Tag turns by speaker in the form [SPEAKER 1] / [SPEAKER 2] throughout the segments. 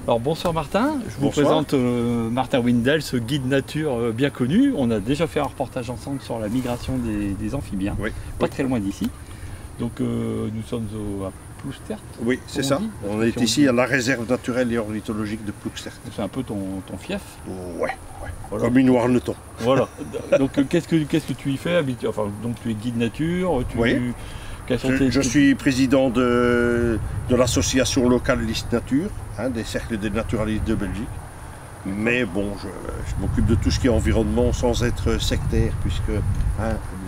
[SPEAKER 1] Alors bonsoir Martin, je vous
[SPEAKER 2] Bonsoir.
[SPEAKER 1] présente Martin Windel, ce guide nature bien connu. On a déjà fait un reportage ensemble sur la migration des amphibiens,
[SPEAKER 2] Oui.
[SPEAKER 1] pas très loin d'ici. Donc nous sommes à Ploustert.
[SPEAKER 2] Oui, c'est ça. On est ici à la réserve naturelle et ornithologique de Ploustert.
[SPEAKER 1] C'est un peu ton fief.
[SPEAKER 2] Ouais,
[SPEAKER 1] Voilà.
[SPEAKER 2] comme une Warneton.
[SPEAKER 1] Voilà. Donc qu'est-ce que tu y fais enfin, donc tu es guide nature,
[SPEAKER 2] Oui.
[SPEAKER 1] quels sont tes-
[SPEAKER 2] Je suis président de l'association locale Liste Nature, des cercles des naturalistes de Belgique. Mais bon, je m'occupe de tout ce qui est environnement sans être sectaire, puisque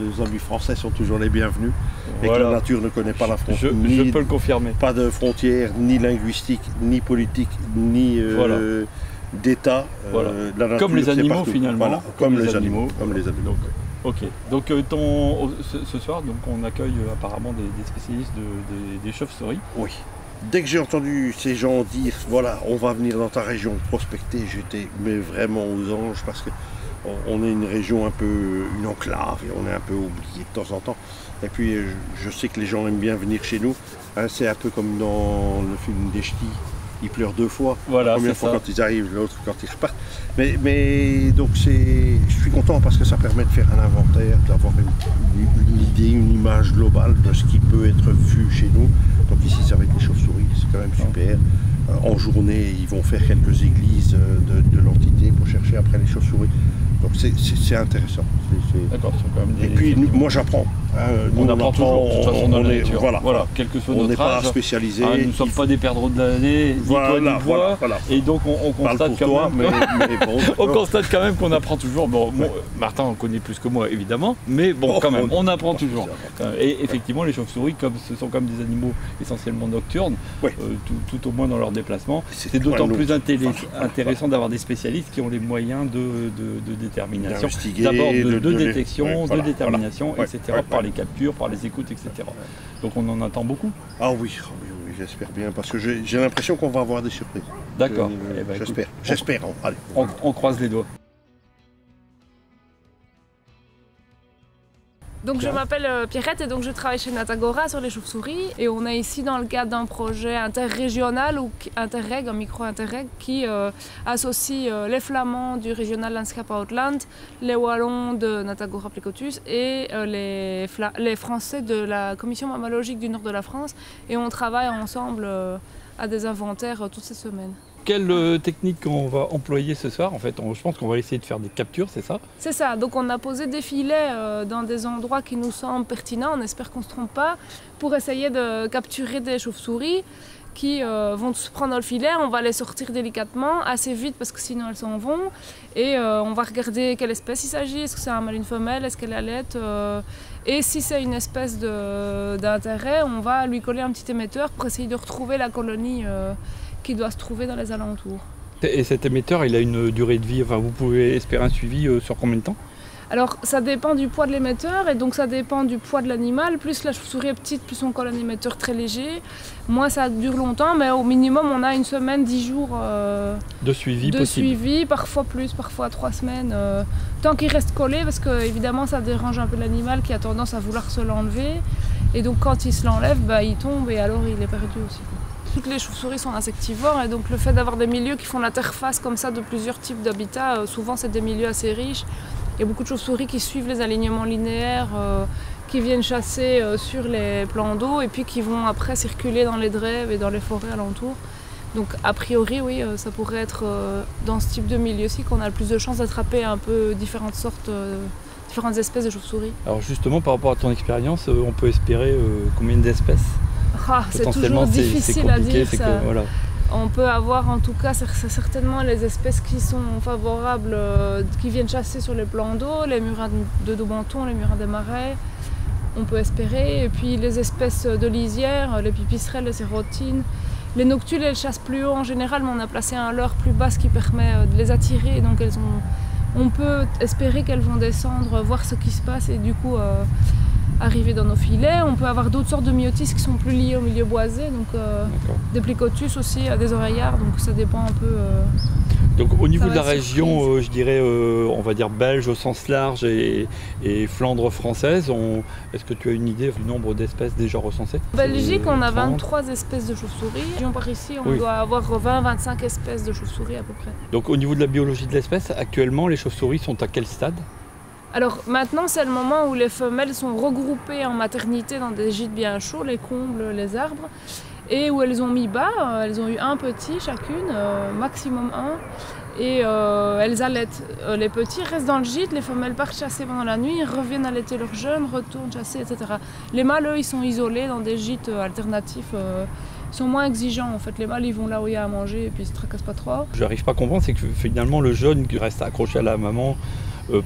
[SPEAKER 2] les amis français sont toujours les bienvenus. Et que
[SPEAKER 1] Voilà.
[SPEAKER 2] la nature ne connaît pas la frontière.
[SPEAKER 1] Je peux le confirmer.
[SPEAKER 2] Pas de frontières, ni linguistiques, ni politiques, ni
[SPEAKER 1] Voilà.
[SPEAKER 2] d'État.
[SPEAKER 1] Voilà.
[SPEAKER 2] La nature,
[SPEAKER 1] Comme les
[SPEAKER 2] c'est
[SPEAKER 1] animaux
[SPEAKER 2] partout.
[SPEAKER 1] finalement.
[SPEAKER 2] Voilà, comme les animaux. Comme les animaux.
[SPEAKER 1] Ok. Donc ce soir, donc, on accueille apparemment des spécialistes des chauves-souris.
[SPEAKER 2] Oui. Dès que j'ai entendu ces gens dire, voilà, on va venir dans ta région prospecter, j'étais mais vraiment aux anges parce que on est une région un peu, une enclave et on est un peu oublié de temps en temps. Et puis je sais que les gens aiment bien venir chez nous. C'est un peu comme dans le film des Ch'tis, ils pleurent deux fois.
[SPEAKER 1] Voilà,
[SPEAKER 2] La première
[SPEAKER 1] c'est
[SPEAKER 2] fois
[SPEAKER 1] ça.
[SPEAKER 2] quand ils arrivent, l'autre quand ils repartent. Mais donc je suis content parce que ça permet de faire un inventaire, d'avoir une idée, une image globale de ce qui peut être vu chez nous. Donc ici ça va être les chauves-souris, c'est quand même super. En journée, ils vont faire quelques églises de l'entité pour chercher après les chauves-souris. Donc c'est intéressant.
[SPEAKER 1] D'accord, ce sont quand même
[SPEAKER 2] Et puis moi j'apprends.
[SPEAKER 1] On apprend toujours, de toute façon, dans la nature.
[SPEAKER 2] Voilà.
[SPEAKER 1] Quel que soit
[SPEAKER 2] On n'est
[SPEAKER 1] notre
[SPEAKER 2] pas
[SPEAKER 1] âge.
[SPEAKER 2] spécialisé.
[SPEAKER 1] Nous ne sommes pas des perdreaux de l'année, ni toi ni moi.
[SPEAKER 2] Voilà.
[SPEAKER 1] Et donc on
[SPEAKER 2] Parle
[SPEAKER 1] constate
[SPEAKER 2] pour
[SPEAKER 1] quand
[SPEAKER 2] toi,
[SPEAKER 1] même.
[SPEAKER 2] mais bon.
[SPEAKER 1] On constate quand même qu'on apprend toujours. Bon, Martin en connaît plus que moi évidemment, mais bon, quand même, on apprend toujours. Et effectivement, les chauves-souris, comme ce sont comme des animaux essentiellement nocturnes,
[SPEAKER 2] Ouais.
[SPEAKER 1] tout au moins dans leurs déplacements, c'est
[SPEAKER 2] tout
[SPEAKER 1] d'autant
[SPEAKER 2] un
[SPEAKER 1] plus
[SPEAKER 2] autre.
[SPEAKER 1] intéressant d'avoir des spécialistes qui ont les moyens de détermination,
[SPEAKER 2] D'investiguer,
[SPEAKER 1] d'abord de
[SPEAKER 2] de les-
[SPEAKER 1] détection,
[SPEAKER 2] ouais, voilà,
[SPEAKER 1] de détermination,
[SPEAKER 2] voilà.
[SPEAKER 1] etc.
[SPEAKER 2] Ouais,
[SPEAKER 1] par
[SPEAKER 2] ouais.
[SPEAKER 1] les captures, par les écoutes, etc. Donc on en attend beaucoup.
[SPEAKER 2] Ah oui, j'espère bien, parce que j'ai l'impression qu'on va avoir des surprises.
[SPEAKER 1] D'accord.
[SPEAKER 2] Je-
[SPEAKER 1] Eh ben, écoute,
[SPEAKER 2] J'espère. Allez.
[SPEAKER 1] on croise les doigts.
[SPEAKER 3] Donc je m'appelle Pierrette et donc je travaille chez Natagora sur les chauves-souris et on est ici dans le cadre d'un projet interrégional ou Interreg, un micro-Interreg qui associe les Flamands du Regional Landscape Outland, les Wallons de Natagora Plicotus et les Français de la Commission mammalogique du nord de la France et on travaille ensemble à des inventaires toutes ces semaines.
[SPEAKER 1] Quelle technique on va employer ce soir? En fait, je pense qu'on va essayer de faire des captures, c'est ça?
[SPEAKER 3] C'est ça, donc on a posé des filets dans des endroits qui nous semblent pertinents, on espère qu'on ne se trompe pas, pour essayer de capturer des chauves-souris qui vont se prendre dans le filet, on va les sortir délicatement, assez vite parce que sinon elles s'en vont, et on va regarder quelle espèce il s'agit, est-ce que c'est un mâle, une femelle, est-ce qu'elle allait, et si c'est une espèce d'intérêt, on va lui coller un petit émetteur pour essayer de retrouver la colonie qui doit se trouver dans les alentours.
[SPEAKER 1] Et cet émetteur, il a une durée de vie, enfin vous pouvez espérer un suivi sur combien de temps?
[SPEAKER 3] Alors ça dépend du poids de l'émetteur et donc ça dépend du poids de l'animal. Plus la chauve-souris est petite, plus on colle un émetteur très léger. Moins ça dure longtemps, mais au minimum on a une semaine, 10 jours
[SPEAKER 1] de suivi possible.
[SPEAKER 3] Parfois plus, parfois 3 semaines. Tant qu'il reste collé, parce que évidemment ça dérange un peu l'animal qui a tendance à vouloir se l'enlever. Et donc quand il se l'enlève, il tombe et alors il est perdu aussi. Toutes les chauves-souris sont insectivores et donc le fait d'avoir des milieux qui font l'interface comme ça de plusieurs types d'habitats, souvent c'est des milieux assez riches. Il y a beaucoup de chauves-souris qui suivent les alignements linéaires, qui viennent chasser sur les plans d'eau et puis qui vont après circuler dans les drèves et dans les forêts alentours. Donc a priori oui, ça pourrait être dans ce type de milieu-ci qu'on a le plus de chances d'attraper un peu différentes espèces de chauves-souris.
[SPEAKER 1] Alors justement par rapport à ton expérience, on peut espérer combien d'espèces?
[SPEAKER 3] C'est toujours difficile à dire ça.
[SPEAKER 1] Voilà.
[SPEAKER 3] On peut avoir en tout cas certainement les espèces qui sont favorables, qui viennent chasser sur les plans d'eau, les murins de Daubenton, les murins des marais, on peut espérer. Et puis les espèces de lisière, les pipistrelles, les sérotines. Les noctules, elles chassent plus haut en général, mais on a placé un leurre plus bas, ce qui permet de les attirer. Donc on peut espérer qu'elles vont descendre, voir ce qui se passe et du coup arriver dans nos filets. On peut avoir d'autres sortes de myotis qui sont plus liés au milieu boisé, donc des plicotus aussi, des oreillards, donc ça dépend un peu.
[SPEAKER 1] Donc au niveau
[SPEAKER 3] Ça
[SPEAKER 1] de la
[SPEAKER 3] va,
[SPEAKER 1] région,
[SPEAKER 3] surprise.
[SPEAKER 1] je dirais, on va dire belge au sens large et Flandre française, est-ce que tu as une idée du nombre d'espèces déjà recensées?
[SPEAKER 3] En Belgique, on a
[SPEAKER 1] 30.
[SPEAKER 3] 23 espèces de chauves-souris. Par ici, on
[SPEAKER 1] Oui.
[SPEAKER 3] doit avoir 20-25 espèces de chauves-souris à peu près.
[SPEAKER 1] Donc au niveau de la biologie de l'espèce, actuellement les chauves-souris sont à quel stade?
[SPEAKER 3] Alors maintenant, c'est le moment où les femelles sont regroupées en maternité dans des gîtes bien chauds, les combles, les arbres, et où elles ont mis bas. Elles ont eu un petit chacune, maximum un, et elles allaitent. Les petits restent dans le gîte, les femelles partent chasser pendant la nuit, reviennent allaiter leurs jeunes, retournent chasser, etc. Les mâles, eux, ils sont isolés dans des gîtes alternatifs. Ils sont moins exigeants en fait. Les mâles, ils vont là où il y a à manger et puis ils se tracassent pas trop.
[SPEAKER 1] Je n'arrive pas à comprendre, c'est que finalement le jeune reste accroché à la maman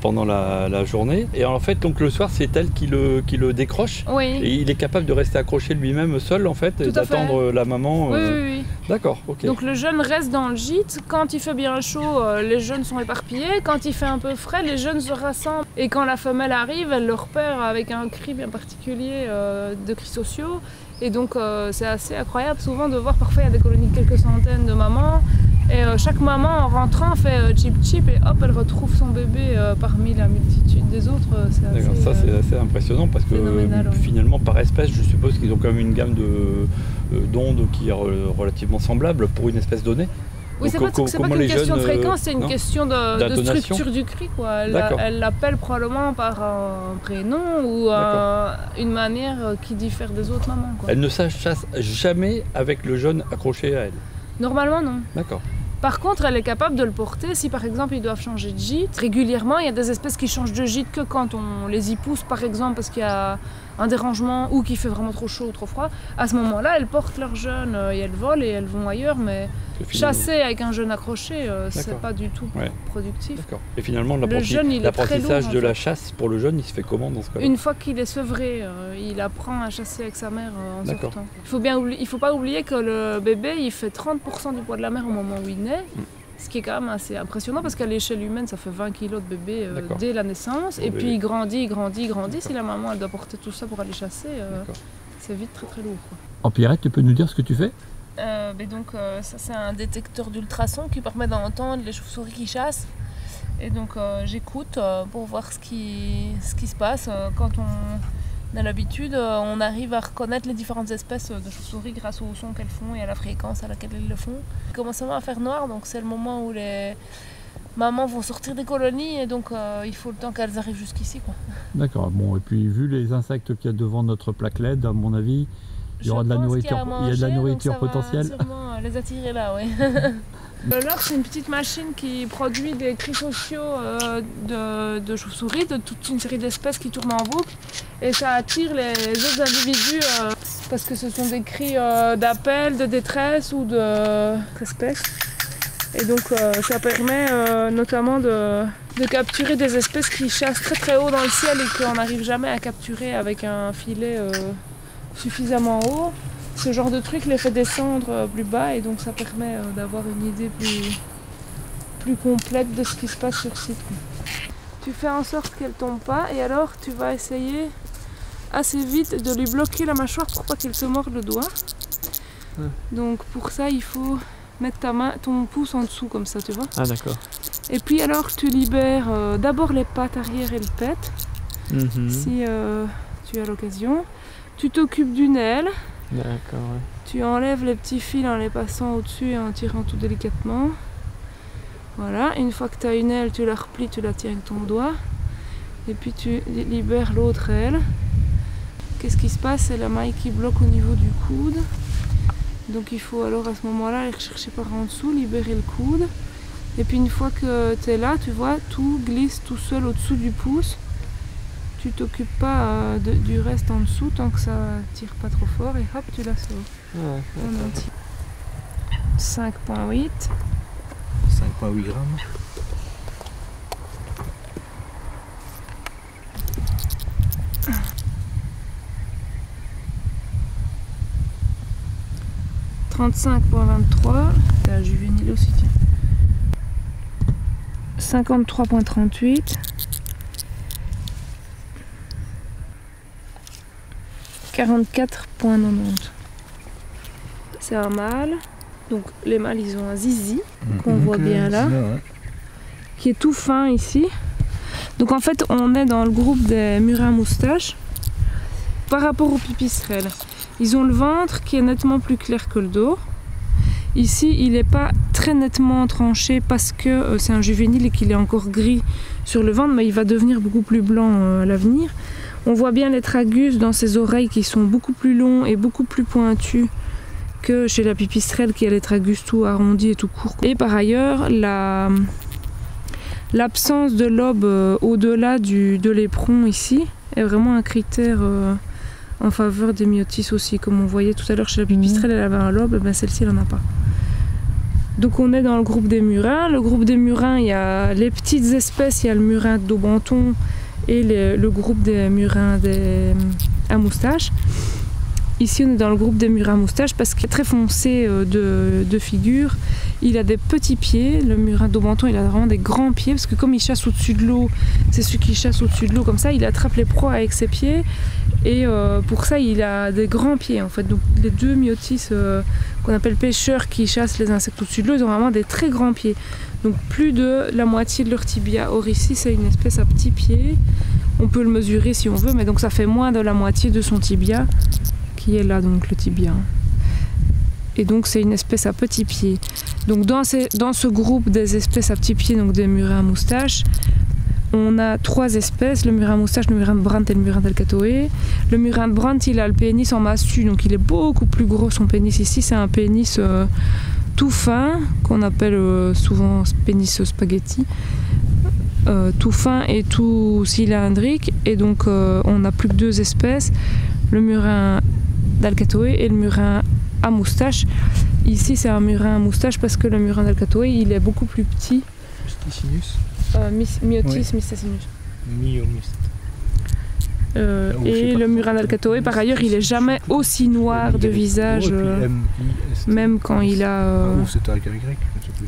[SPEAKER 1] pendant la journée. Et en fait, donc le soir, c'est elle qui le décroche.
[SPEAKER 3] Oui.
[SPEAKER 1] Et il est capable de rester accroché lui-même seul en fait, et
[SPEAKER 3] Tout à fait.
[SPEAKER 1] d'attendre la maman.
[SPEAKER 3] Oui, oui, oui.
[SPEAKER 1] D'accord, ok.
[SPEAKER 3] Donc le jeune reste dans le gîte. Quand il fait bien chaud, les jeunes sont éparpillés. Quand il fait un peu frais, les jeunes se rassemblent. Et quand la femelle arrive, elle le repère avec un cri bien particulier de cris sociaux. Et donc c'est assez incroyable souvent de voir, parfois il y a des colonies de quelques centaines de mamans. Et chaque maman en rentrant fait chip chip et hop, elle retrouve son bébé parmi la multitude des autres.
[SPEAKER 1] D'accord, ça c'est assez impressionnant parce que
[SPEAKER 3] phénoménal, oui.
[SPEAKER 1] finalement par espèce, je suppose qu'ils ont quand même une gamme d'ondes qui est relativement semblable pour une espèce donnée.
[SPEAKER 3] Oui, c'est
[SPEAKER 1] Donc,
[SPEAKER 3] pas qu'une question de fréquence, c'est une
[SPEAKER 1] non
[SPEAKER 3] question de
[SPEAKER 1] d'intonation.
[SPEAKER 3] structure du cri, quoi.
[SPEAKER 1] D'accord.
[SPEAKER 3] Elle l'appelle probablement par un prénom ou une manière qui diffère des autres mamans, quoi.
[SPEAKER 1] Elle ne chasse jamais avec le jeune accroché à elle.
[SPEAKER 3] Normalement, non.
[SPEAKER 1] D'accord.
[SPEAKER 3] Par contre, elle est capable de le porter si par exemple ils doivent changer de gîte. Régulièrement, il y a des espèces qui changent de gîte que quand on les y pousse, par exemple, parce qu'il y a un dérangement ou qu'il fait vraiment trop chaud ou trop froid. À ce moment-là, elles portent leurs jeunes et elles volent et elles vont ailleurs, mais chasser avec un jeune accroché, c'est pas du tout productif.
[SPEAKER 1] D'accord. Et finalement,
[SPEAKER 3] l'apprentissage
[SPEAKER 1] de la chasse pour le jeune, il se fait comment dans ce cas-là?
[SPEAKER 3] Une fois qu'il est sevré, il apprend à chasser avec sa mère en sortant. Il faut pas oublier que le bébé, il fait 30% du poids de la mère au moment où il naît. Ce qui est quand même assez impressionnant parce qu'à l'échelle humaine, ça fait 20 kg de bébé dès la naissance. Et puis il grandit. Si la maman elle doit porter tout ça pour aller chasser, c'est vite très très lourd, quoi.
[SPEAKER 1] En Pierrette, tu peux nous dire ce que tu fais?
[SPEAKER 3] Ça c'est un détecteur d'ultrasons qui permet d'entendre les chauves-souris qui chassent. Et donc j'écoute pour voir ce qui se passe. Quand on a l'habitude, on arrive à reconnaître les différentes espèces de chauves-souris grâce au son qu'elles font et à la fréquence à laquelle elles le font. Il commence à faire noir, donc c'est le moment où les mamans vont sortir des colonies et donc il faut le temps qu'elles arrivent jusqu'ici, quoi.
[SPEAKER 1] D'accord, bon, et puis vu les insectes qu'il y a devant notre plaque LED, à mon avis, il y aura de la nourriture, il y a de la nourriture potentielle.
[SPEAKER 3] Va sûrement les attirer là, oui. L'or, c'est une petite machine qui produit des cris sociaux de chauves-souris, de toute une série d'espèces qui tournent en boucle. Et ça attire les autres individus parce que ce sont des cris d'appel, de détresse ou d'espèces. Et donc ça permet notamment de capturer des espèces qui chassent très très haut dans le ciel et qu'on n'arrive jamais à capturer avec un filet suffisamment haut. Ce genre de truc les fait descendre plus bas et donc ça permet d'avoir une idée plus complète de ce qui se passe sur site. Tu fais en sorte qu'elle tombe pas et alors tu vas essayer assez vite de lui bloquer la mâchoire pour pas qu'elle se morde le doigt. Donc pour ça il faut mettre ton pouce en dessous comme ça, tu vois.
[SPEAKER 1] Ah d'accord.
[SPEAKER 3] Et puis alors tu libères d'abord les pattes arrière et le pet, si tu as l'occasion. Tu t'occupes d'une aile.
[SPEAKER 1] D'accord, ouais.
[SPEAKER 3] Tu enlèves les petits fils en les passant au-dessus et en tirant tout délicatement. Voilà, une fois que tu as une aile, tu la replies, tu la tiens avec ton doigt. Et puis tu libères l'autre aile. Qu'est-ce qui se passe? C'est la maille qui bloque au niveau du coude. Donc il faut alors à ce moment-là aller chercher par en dessous, libérer le coude. Et puis une fois que tu es là, tu vois, tout glisse tout seul au-dessous du pouce. Tu t'occupes pas du reste en dessous tant que ça tire pas trop fort et hop, tu la sauves. En entier. 5,8.
[SPEAKER 2] 5,8 grammes.
[SPEAKER 3] « 35,23. C'est un juvénile aussi, tiens. 53,38. 44,90. C'est un mâle. Donc les mâles, ils ont un zizi, qu'on voit bien là, qui est tout fin ici. Donc en fait, on est dans le groupe des murins moustaches. Par rapport aux pipistrelles, ils ont le ventre qui est nettement plus clair que le dos. Ici, il n'est pas très nettement tranché parce que c'est un juvénile et qu'il est encore gris sur le ventre, mais il va devenir beaucoup plus blanc à l'avenir. On voit bien les tragus dans ses oreilles qui sont beaucoup plus longs et beaucoup plus pointus que chez la pipistrelle qui a les tragus tout arrondis et tout courts. Et par ailleurs, l'absence de lobe au-delà de l'éperon ici est vraiment un critère en faveur des myotis aussi. Comme on voyait tout à l'heure chez la pipistrelle, elle avait un lobe, et ben celle-ci elle n'en a pas. Donc on est dans le groupe des murins. Le groupe des murins, il y a les petites espèces, il y a le murin de Daubenton et le groupe des murins à moustache. Ici on est dans le groupe des murins à moustache parce qu'il est très foncé de figure. Il a des petits pieds, le murin d'Aubenton il a vraiment des grands pieds parce que comme il chasse au-dessus de l'eau, c'est celui qui chasse au-dessus de l'eau comme ça, il attrape les proies avec ses pieds et pour ça il a des grands pieds en fait. Donc les deux myotis qu'on appelle pêcheurs qui chassent les insectes au-dessus de l'eau, ils ont vraiment des très grands pieds. Donc plus de la moitié de leur tibia. Or ici c'est une espèce à petits pieds, on peut le mesurer si on veut, mais donc ça fait moins de la moitié de son tibia qui est là, donc le tibia. Et donc c'est une espèce à petits pieds. Donc dans ce groupe des espèces à petits pieds, donc des murins à moustache, on a trois espèces, le murin à moustache, le murin de Brandt et le murin d'Alcatoé. Le murin de Brandt, il a le pénis en massue, donc il est beaucoup plus gros son pénis. Ici c'est un pénis tout fin, qu'on appelle souvent pénis spaghetti. Tout fin et tout cylindrique. Et donc on n'a plus que deux espèces, le murin d'Alcatoé et le murin à moustache. Ici c'est un murin à moustache parce que le murin d'Alcatoé il est beaucoup plus petit.
[SPEAKER 4] Mysticinus
[SPEAKER 3] Myotis,
[SPEAKER 4] oui.
[SPEAKER 3] Mystacinus.
[SPEAKER 4] Myomyst.
[SPEAKER 3] Et le murin d'Alcatoé par ailleurs il est jamais aussi noir de visage, même quand il a...
[SPEAKER 4] c'est avec un Y, je sais plus.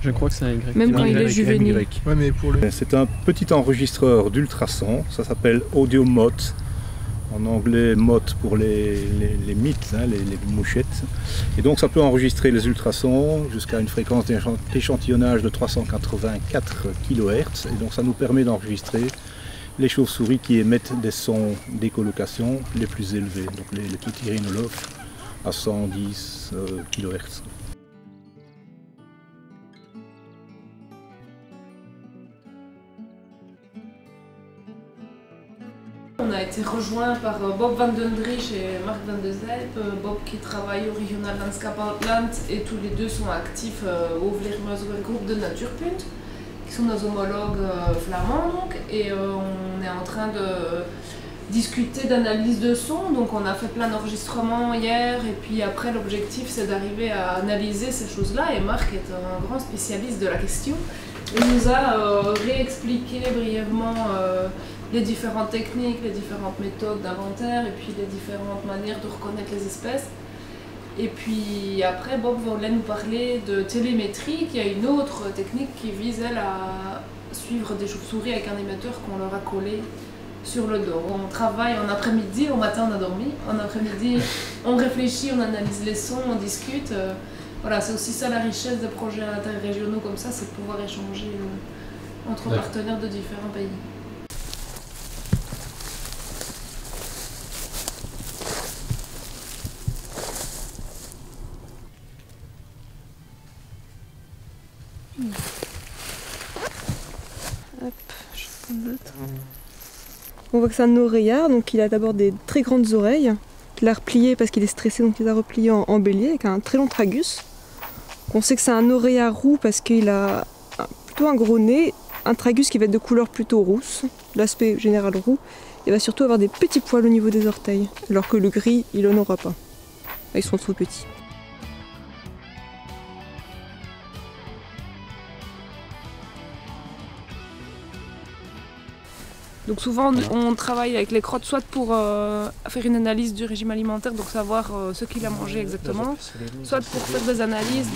[SPEAKER 1] Je crois que c'est un Y.
[SPEAKER 3] Même quand il est juvénile.
[SPEAKER 4] Ouais, mais pour le...
[SPEAKER 2] C'est un petit enregistreur d'ultrasons, ça s'appelle AudioMote. En anglais, mote pour les mythes, hein, les mouchettes. Et donc ça peut enregistrer les ultrasons jusqu'à une fréquence d'échantillonnage de 384 kHz. Et donc ça nous permet d'enregistrer les chauves-souris qui émettent des sons d'écolocation les plus élevés. Donc les Kythérinolophes à 110 kHz.
[SPEAKER 3] On a été rejoint par Bob van den Driesch et Mark van de Zijp. Bob qui travaille au Regional Landscape Outland et tous les deux sont actifs au Vleermuizen groupe de Natuurpunt, qui sont nos homologues flamands donc. Et on est en train de discuter d'analyse de son, donc on a fait plein d'enregistrements hier et puis après l'objectif c'est d'arriver à analyser ces choses-là et Marc est un grand spécialiste de la question. Il nous a réexpliqué brièvement les différentes techniques, les différentes méthodes d'inventaire et puis les différentes manières de reconnaître les espèces. Et puis après Bob voulait nous parler de télémétrie, qui est une autre technique qui vise elle à suivre des chauves-souris avec un émetteur qu'on leur a collé sur le dos. On travaille en après-midi, au matin on a dormi, en après-midi on réfléchit, on analyse les sons, on discute. Voilà, c'est aussi ça la richesse des projets interrégionaux comme ça, c'est de pouvoir échanger entre partenaires de différents pays. Hop, je vais prendre l'autre. On voit que c'est un oreillard, donc il a d'abord des très grandes oreilles. Il a replié parce qu'il est stressé, donc il les a repliées en bélier avec un très long tragus. On sait que c'est un oreillard roux parce qu'il a plutôt un gros nez, un tragus qui va être de couleur plutôt rousse, l'aspect général roux. Il va surtout avoir des petits poils au niveau des orteils, alors que le gris, il n'en aura pas. Ils sont trop petits. Donc souvent on travaille avec les crottes soit pour faire une analyse du régime alimentaire, donc savoir ce qu'il a mangé exactement, soit pour faire des analyses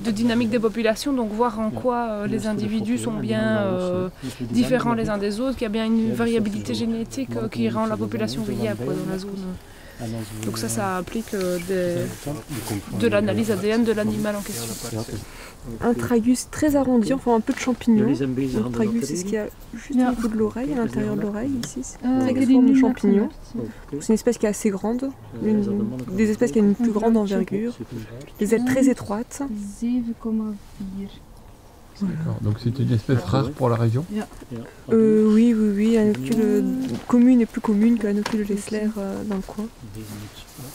[SPEAKER 3] de dynamique des populations, donc voir en quoi les individus sont bien différents les uns des autres, qu'il y a bien une variabilité génétique qui rend la population viable dans la zone. Donc ça implique de l'analyse ADN de l'animal en question.
[SPEAKER 5] Un tragus très arrondi, enfin un peu de champignons. Le tragus, c'est ce qu'il y a juste au niveau de l'oreille, à l'intérieur de l'oreille, ici. C'est très grande forme de champignons. C'est une espèce qui est assez grande, des espèces qui ont une plus grande envergure, des ailes très étroites.
[SPEAKER 1] D'accord, donc c'est une espèce rare pour la région?
[SPEAKER 5] Oui, la noctule commune est plus commune que la noctule Lessler dans le coin.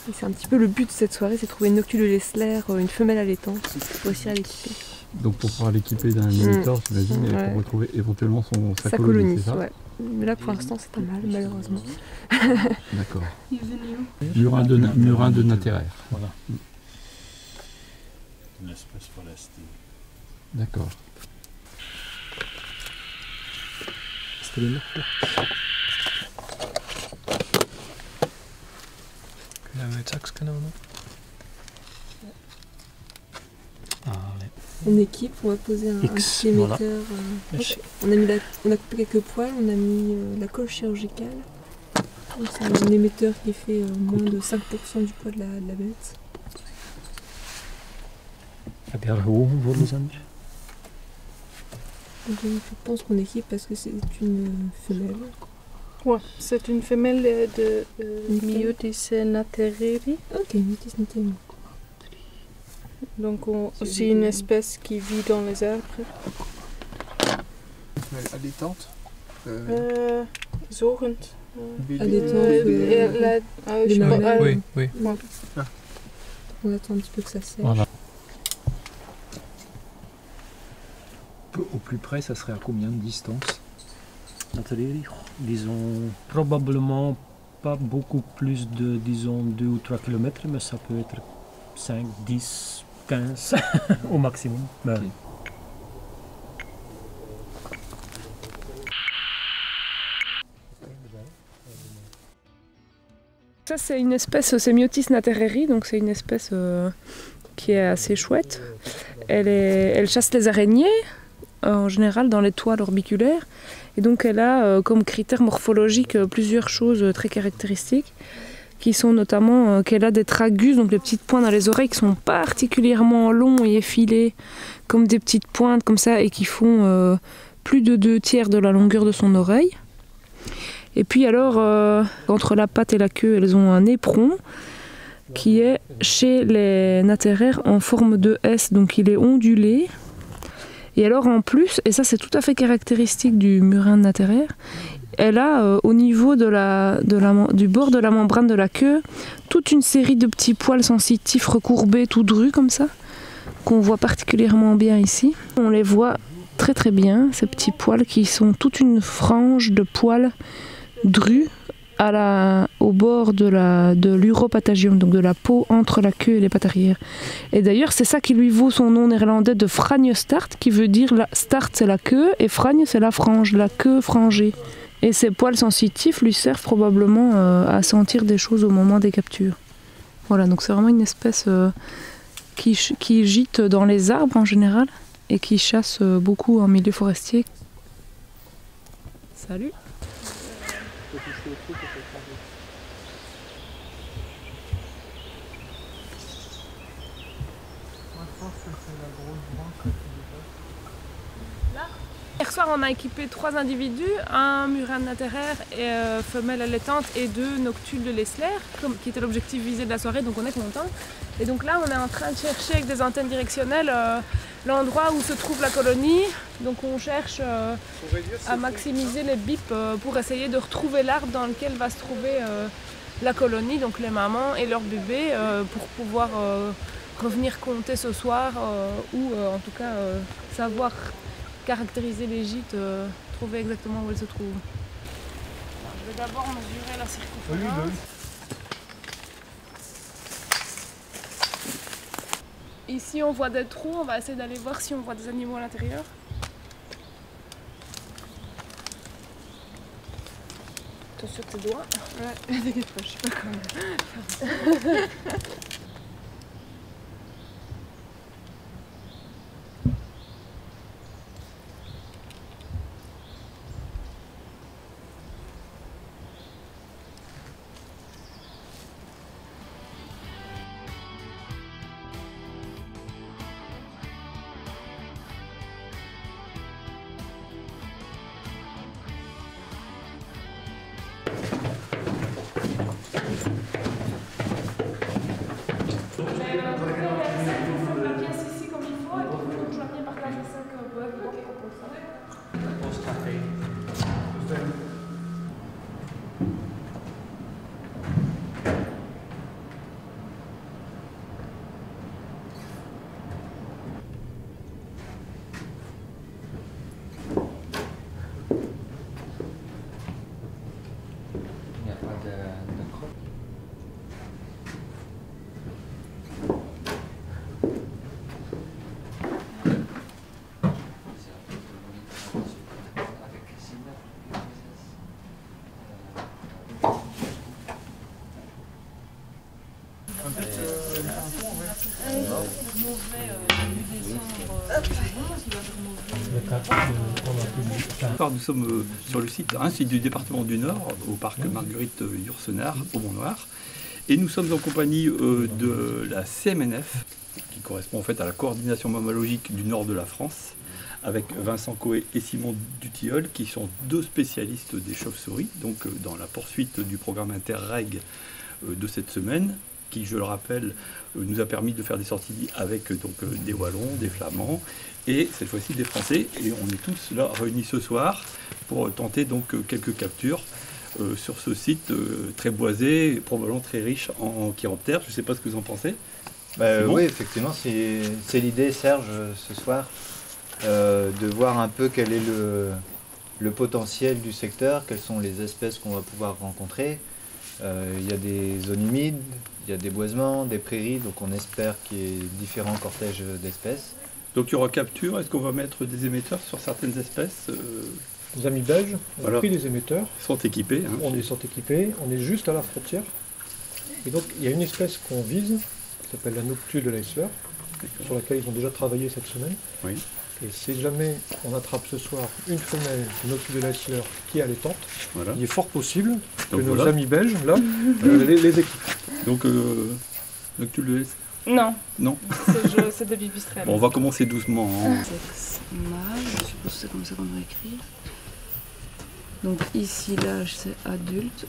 [SPEAKER 5] Et c'est un petit peu le but de cette soirée, c'est de trouver une noctule Lessler, une femelle allaitante, pour réussir à l'équiper.
[SPEAKER 1] Donc pour pouvoir l'équiper d'un émetteur, j'imagine, et pour retrouver éventuellement sa colonie, c'est ça?
[SPEAKER 5] Ouais. Mais là pour l'instant c'est pas mal, malheureusement.
[SPEAKER 1] D'accord. Murin de Nateraire. Voilà.
[SPEAKER 2] Une espèce forestière.
[SPEAKER 1] D'accord.
[SPEAKER 5] En équipe, on va poser un petit émetteur. On a coupé quelques poils, on a mis la colle chirurgicale. C'est un émetteur qui fait moins de 5% du poids de la bête. Donc, je pense qu'on équipe parce que c'est une femelle.
[SPEAKER 6] Ouais, c'est une femelle de Myotis natereri.
[SPEAKER 5] Ok, Myotis natereri.
[SPEAKER 6] Donc aussi une espèce qui vit dans les arbres.
[SPEAKER 4] Allaitante
[SPEAKER 6] Zorgend.
[SPEAKER 5] Allaitante.
[SPEAKER 4] Oui.
[SPEAKER 5] On attend un petit peu que ça sèche.
[SPEAKER 1] Voilà.
[SPEAKER 7] Au plus près, ça serait à combien de distance? Disons, probablement pas beaucoup plus de, disons, 2 ou 3 km, mais ça peut être 5, 10, 15 au maximum. Ben, okay.
[SPEAKER 3] Ça c'est une espèce, c'est Myotis natereri, donc c'est une espèce qui est assez chouette. Elle chasse les araignées, en général dans les toiles orbiculaires, et donc elle a comme critère morphologique plusieurs choses très caractéristiques, qui sont notamment qu'elle a des tragus, donc les petites pointes dans les oreilles qui sont particulièrement longs et effilés, comme des petites pointes comme ça, et qui font plus de 2/3 de la longueur de son oreille. Et puis alors, entre la patte et la queue, elles ont un éperon qui est chez les nateraires en forme de S, donc il est ondulé. Et alors en plus, et ça c'est tout à fait caractéristique du murin de nateraire, elle a au niveau du bord de la membrane de la queue toute une série de petits poils sensitifs recourbés, tout drus comme ça, qu'on voit particulièrement bien ici. On les voit très très bien, ces petits poils qui sont toute une frange de poils drus au bord de l'uropatagium, donc de la peau entre la queue et les pattes arrière. Et d'ailleurs, c'est ça qui lui vaut son nom néerlandais de fragnestart, qui veut dire start c'est la queue et fragne c'est la frange, la queue frangée. Et ces poils sensitifs lui servent probablement à sentir des choses au moment des captures. Voilà, donc c'est vraiment une espèce qui gîte dans les arbres en général et qui chasse beaucoup en milieu forestier. Salut! Hier soir, on a équipé 3 individus, un murin de nateraire et femelle allaitante et 2 noctules de Lessler, qui était l'objectif visé de la soirée, donc on est content. Et donc là, on est en train de chercher avec des antennes directionnelles l'endroit où se trouve la colonie. Donc on cherche à maximiser les bips pour essayer de retrouver l'arbre dans lequel va se trouver la colonie, donc les mamans et leurs bébés, pour pouvoir revenir compter ce soir ou en tout cas savoir caractériser les gîtes, trouver exactement où elles se trouvent. Alors, je vais d'abord mesurer la circonférence. Ici on voit des trous, on va essayer d'aller voir si on voit des animaux à l'intérieur. Attention tes doigts.
[SPEAKER 5] Ouais, t'inquiète pas, je suis pas comme...
[SPEAKER 1] Nous sommes sur le site, un site du département du Nord, au parc Marguerite Yourcenar, au Mont-Noir. Et nous sommes en compagnie de la CMNF, qui correspond en fait à la coordination mammalogique du nord de la France, avec Vincent Coé et Simon Dutilleul, qui sont deux spécialistes des chauves-souris, donc dans la poursuite du programme Interreg de cette semaine, qui, je le rappelle, nous a permis de faire des sorties avec des Wallons, des Flamands, et cette fois-ci des Français. Et on est tous là réunis ce soir pour tenter donc quelques captures sur ce site très boisé, et probablement très riche en chiroptères. Je ne sais pas ce que vous en pensez.
[SPEAKER 8] Oui, effectivement, c'est l'idée, Serge, ce soir, de voir un peu quel est le potentiel du secteur, quelles sont les espèces qu'on va pouvoir rencontrer. Il y a des zones humides, il y a des boisements, des prairies, donc on espère qu'il y ait différents cortèges d'espèces.
[SPEAKER 1] Donc il y aura capture. Est-ce qu'on va mettre des émetteurs sur certaines espèces
[SPEAKER 9] Les amis belges ont pris des émetteurs.
[SPEAKER 1] Ils sont équipés. Hein.
[SPEAKER 9] On est juste à la frontière. Et donc il y a une espèce qu'on vise, qui s'appelle la noctule de l'Eisler, sur laquelle ils ont déjà travaillé cette semaine.
[SPEAKER 1] Oui.
[SPEAKER 9] Et si jamais on attrape ce soir une femelle noctule de l'Eisler qui est allaitante, il est fort possible que nos amis belges, là, les équipent.
[SPEAKER 1] Donc noctule de l'Eisler.
[SPEAKER 3] Non.
[SPEAKER 1] Non.
[SPEAKER 3] C'est de pipistrelle.
[SPEAKER 1] Bon, on va commencer doucement. Hein.
[SPEAKER 3] Sexe mâle, je suppose que c'est comme ça qu'on doit écrire. Donc ici, l'âge, c'est adulte.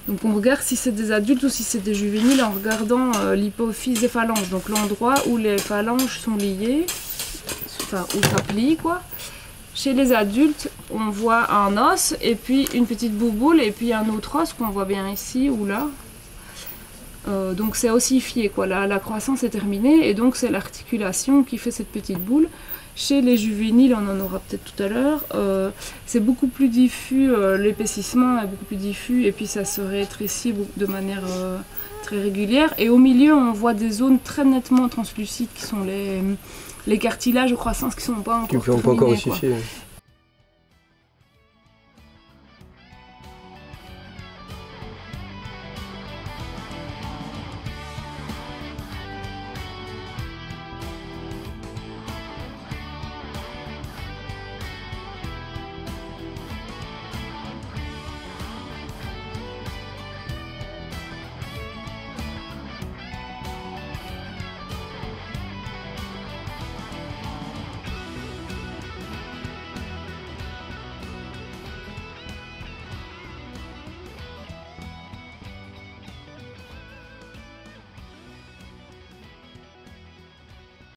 [SPEAKER 3] Donc on regarde si c'est des adultes ou si c'est des juvéniles en regardant l'hypophyse des phalanges, donc l'endroit où les phalanges sont liées, enfin où ça plie quoi. Chez les adultes, on voit un os et puis une petite bouboule et puis un autre os qu'on voit bien ici ou là. Donc c'est ossifié quoi, la croissance est terminée et donc c'est l'articulation qui fait cette petite boule. Chez les juvéniles, on en aura peut-être tout à l'heure, c'est beaucoup plus diffus, l'épaississement est beaucoup plus diffus et puis ça se rétrécit de manière très régulière. Et au milieu, on voit des zones très nettement translucides qui sont les cartilages de croissance qui ne sont pas encore terminés.
[SPEAKER 9] Ossifiés.